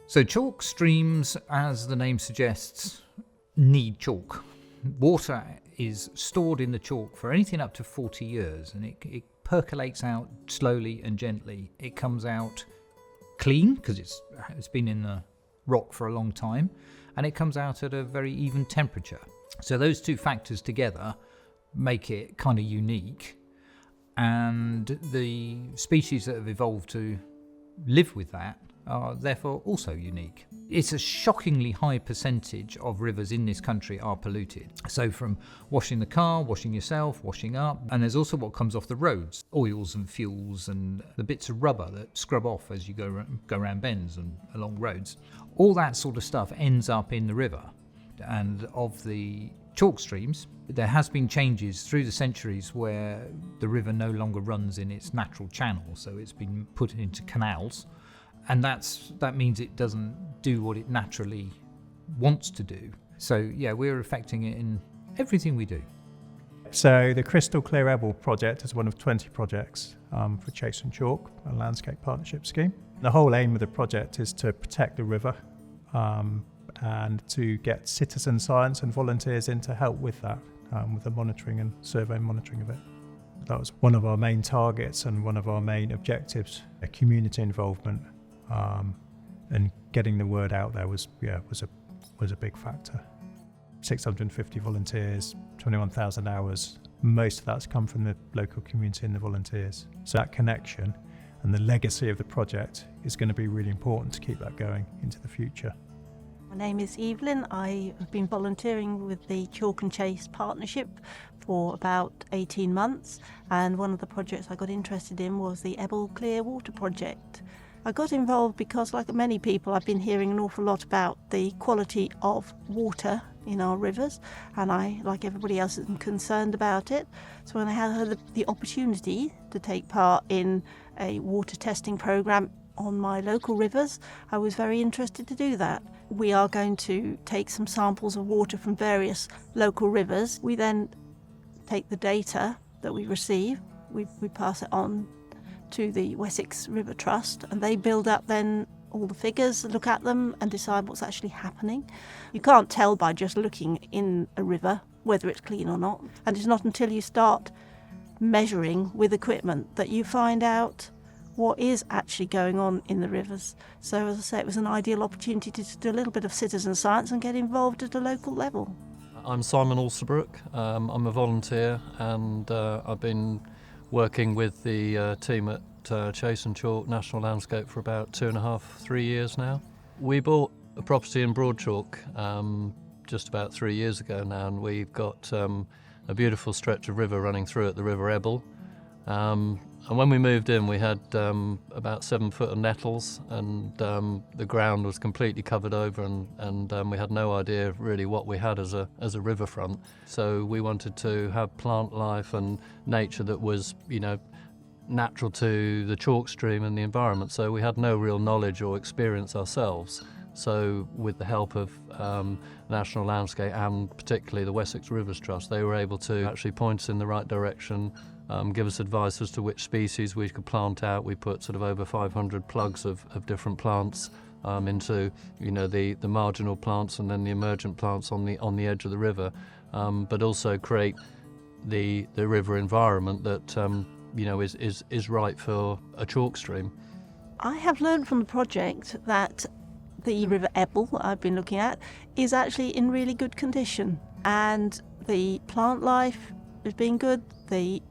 So chalk streams, as the name suggests, need chalk. Water is stored in the chalk for anything up to 40 years, and it percolates out slowly and gently. It comes out clean because it's been in the rock for a long time, and it comes out at a very even temperature. So those two factors together make it kind of unique, and the species that have evolved to live with that are therefore also unique. It's a shockingly high percentage of rivers in this country are polluted. So from washing the car, washing yourself, washing up, and there's also what comes off the roads, oils and fuels and the bits of rubber that scrub off as you go around bends and along roads. All that sort of stuff ends up in the river. And of the chalk streams, there has been changes through the centuries where the river no longer runs in its natural channel, so it's been put into canals. And that means it doesn't do what it naturally wants to do. So yeah, we're affecting it in everything we do. So the Crystal Clear Ebble project is one of 20 projects for Chase and Chalk, a landscape partnership scheme. The whole aim of the project is to protect the river and to get citizen science and volunteers in to help with that, with the monitoring and survey monitoring of it. That was one of our main targets and one of our main objectives, community involvement. And getting the word out there was a big factor. 650 volunteers, 21,000 hours. Most of that's come from the local community and the volunteers. So that connection and the legacy of the project is going to be really important to keep that going into the future. My name is Evelyn. I have been volunteering with the Chalke and Chase partnership for about 18 months, and one of the projects I got interested in was the Ebble Clear Water project. I got involved because, like many people, I've been hearing an awful lot about the quality of water in our rivers, and I, like everybody else, am concerned about it. So when I had the opportunity to take part in a water testing programme on my local rivers, I was very interested to do that. We are going to take some samples of water from various local rivers. We then take the data that we receive, we pass it on to the Wessex River Trust, and they build up then all the figures, look at them and decide what's actually happening. You can't tell by just looking in a river whether it's clean or not, and it's not until you start measuring with equipment that you find out what is actually going on in the rivers. So as I say, it was an ideal opportunity to do a little bit of citizen science and get involved at a local level. I'm Simon Alsterbrook. I'm a volunteer, and I've been working with the team at Chase and Chalke National Landscape for about 2.5-3 years now. We bought a property in Broadchalk just about 3 years ago now, and we've got a beautiful stretch of river running through it, the River Ebble. And when we moved in, we had about 7 foot of nettles, and the ground was completely covered over, and we had no idea really what we had as a riverfront. So we wanted to have plant life and nature that was, natural to the chalk stream and the environment. So we had no real knowledge or experience ourselves. So with the help of National Landscape and particularly the Wessex Rivers Trust, they were able to actually point us in the right direction, give us advice as to which species we could plant out. We put sort of over 500 plugs of different plants into the marginal plants and then the emergent plants on the edge of the river, but also create the river environment that is right for a chalk stream. I have learned from the project that the River Ebble that I've been looking at is actually in really good condition, and the plant life has been good, the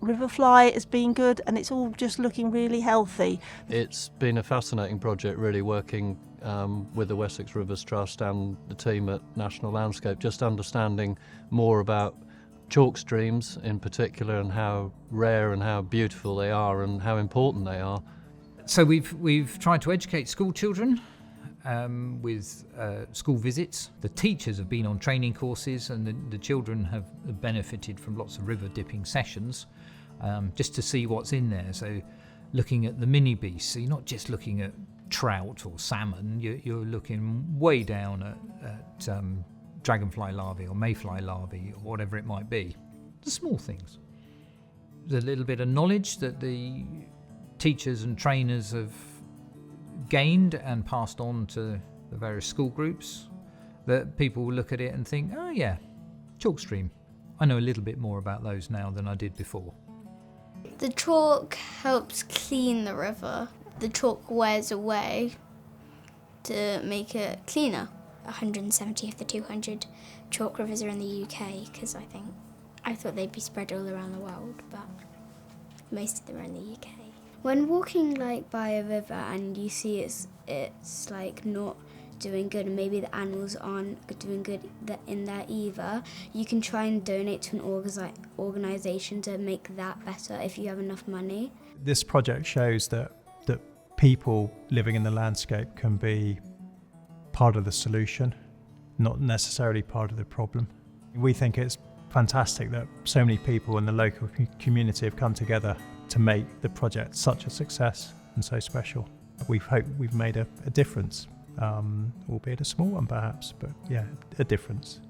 river fly has been good, and it's all just looking really healthy. It's been a fascinating project, really, working with the Wessex Rivers Trust and the team at National Landscape, just understanding more about chalk streams in particular and how rare and how beautiful they are and how important they are. So we've tried to educate school children with school visits. The teachers have been on training courses, and the children have benefited from lots of river dipping sessions, just to see what's in there. So looking at the mini beasts, so you're not just looking at trout or salmon, you're looking way down at dragonfly larvae or mayfly larvae or whatever it might be. The small things. There's a little bit of knowledge that the teachers and trainers have gained and passed on to the various school groups, that people will look at it and think, oh yeah, chalk stream. I know a little bit more about those now than I did before. The chalk helps clean the river. The chalk wears away to make it cleaner. 170 of the 200 chalk rivers are in the UK, because I thought they'd be spread all around the world, but most of them are in the UK. When walking by a river and you see it's not doing good, and maybe the animals aren't doing good in there either, you can try and donate to an organisation to make that better if you have enough money. This project shows that people living in the landscape can be part of the solution, not necessarily part of the problem. We think it's fantastic that so many people in the local community have come together to make the project such a success and so special. We hope we've made a difference, albeit a small one perhaps, but yeah, a difference.